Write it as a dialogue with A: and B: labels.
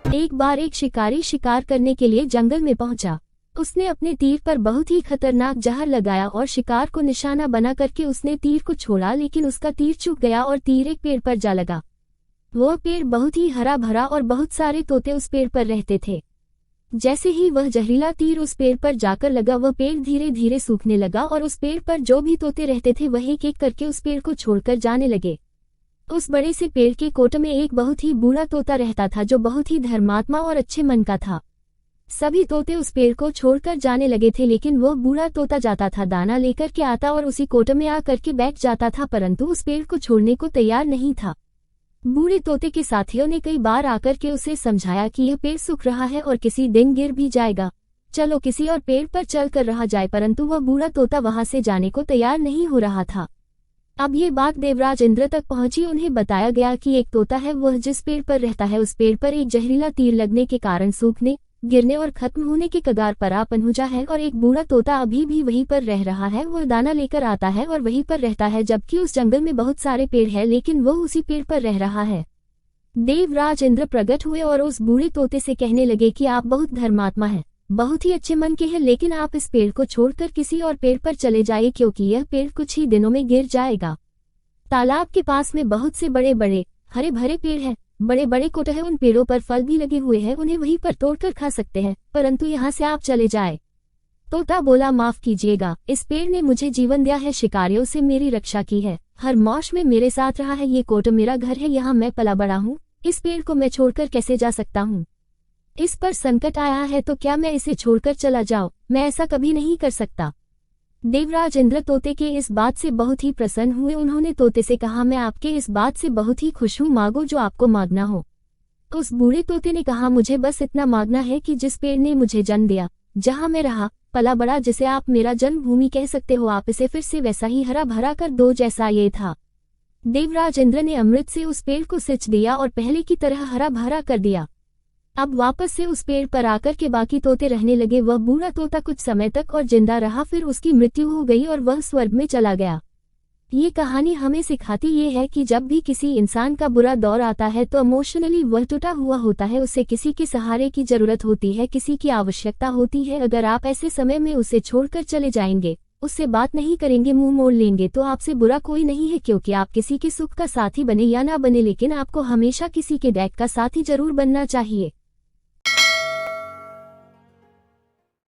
A: एक बार एक शिकारी शिकार करने के लिए जंगल में पहुंचा। उसने अपने तीर पर बहुत ही खतरनाक जहर लगाया और शिकार को निशाना बना करके उसने तीर को छोड़ा, लेकिन उसका तीर चूक गया और तीर एक पेड़ पर जा लगा। वह पेड़ बहुत ही हरा भरा और बहुत सारे तोते उस पेड़ पर रहते थे। जैसे ही वह जहरीला तीर उस पेड़ पर जाकर लगा, वह पेड़ धीरे धीरे सूखने लगा और उस पेड़ पर जो भी तोते रहते थे वह एक एक करके उस पेड़ को छोड़कर जाने लगे। उस बड़े से पेड़ के कोट में एक बहुत ही बूढ़ा तोता रहता था जो बहुत ही धर्मात्मा और अच्छे मन का था। सभी तोते उस पेड़ को छोड़कर जाने लगे थे, लेकिन वह बूढ़ा तोता जाता था, दाना लेकर के आता और उसी कोट में आ करके बैठ जाता था, परंतु उस पेड़ को छोड़ने को तैयार नहीं था। बूढ़े तोते के साथियों ने कई बार आकर के उसे समझाया कि यह पेड़ सूख रहा है और किसी दिन गिर भी जाएगा, चलो किसी और पेड़ पर चल कर रहा जाए, परंतु वह बूढ़ा तोता वहां से जाने को तैयार नहीं हो रहा था। अब ये बात देवराज इंद्र तक पहुंची। उन्हें बताया गया कि एक तोता है, वह जिस पेड़ पर रहता है उस पेड़ पर एक जहरीला तीर लगने के कारण सूखने, गिरने और खत्म होने के कगार पर आ पहुंचा है, और एक बूढ़ा तोता अभी भी वहीं पर रह रहा है। वह दाना लेकर आता है और वहीं पर रहता है, जबकि उस जंगल में बहुत सारे पेड़ हैं, लेकिन वह उसी पेड़ पर रह रहा है। देवराज इंद्र प्रकट हुए और उस बूढ़े तोते से कहने लगे कि आप बहुत धर्मात्मा हैं, बहुत ही अच्छे मन के हैं, लेकिन आप इस पेड़ को छोड़कर किसी और पेड़ पर चले जाइए, क्योंकि यह पेड़ कुछ ही दिनों में गिर जाएगा। तालाब के पास में बहुत से बड़े बड़े हरे भरे पेड़ हैं, बड़े बड़े कोट हैं, उन पेड़ों पर फल भी लगे हुए हैं, उन्हें वहीं पर तोड़कर खा सकते हैं, परंतु यहाँ से आप चले जाए। तोता बोला, माफ कीजिएगा, इस पेड़ ने मुझे जीवन दिया है, शिकारियों से मेरी रक्षा की है, हर मौश में मेरे साथ रहा है, ये कोट मेरा घर है, यहाँ मैं पला बड़ा हूँ, इस पेड़ को मैं छोड़कर कैसे जा सकता हूँ? इस पर संकट आया है तो क्या मैं इसे छोड़कर चला जाऊं? मैं ऐसा कभी नहीं कर सकता। देवराज इंद्र तोते के इस बात से बहुत ही प्रसन्न हुए। उन्होंने तोते से कहा, मैं आपके इस बात से बहुत ही खुश हूँ, मांगो जो आपको मांगना हो। उस बूढ़े तोते ने कहा, मुझे बस इतना मांगना है कि जिस पेड़ ने मुझे जन्म दिया, जहाँ मैं रहा पला बड़ा, जिसे आप मेरा जन्मभूमि कह सकते हो, आप इसे फिर से वैसा ही हरा भरा कर दो जैसा ये था। देवराज इंद्र ने अमृत से उस पेड़ को सिंच दिया और पहले की तरह हरा भरा कर दिया। अब वापस से उस पेड़ पर आकर के बाकी तोते रहने लगे। वह बूढ़ा तोता कुछ समय तक और जिंदा रहा, फिर उसकी मृत्यु हो गई और वह स्वर्ग में चला गया। ये कहानी हमें सिखाती ये है कि जब भी किसी इंसान का बुरा दौर आता है तो इमोशनली वह टूटा हुआ होता है, उसे किसी के सहारे की जरूरत होती है, किसी की आवश्यकता होती है। अगर आप ऐसे समय में उसे छोड़कर चले जाएंगे, उससे बात नहीं करेंगे, मुंह मोड़ लेंगे, तो आपसे बुरा कोई नहीं है, क्योंकि आप किसी के सुख का साथी बने या ना बने, लेकिन आपको हमेशा किसी के डैक का साथी जरूर बनना चाहिए।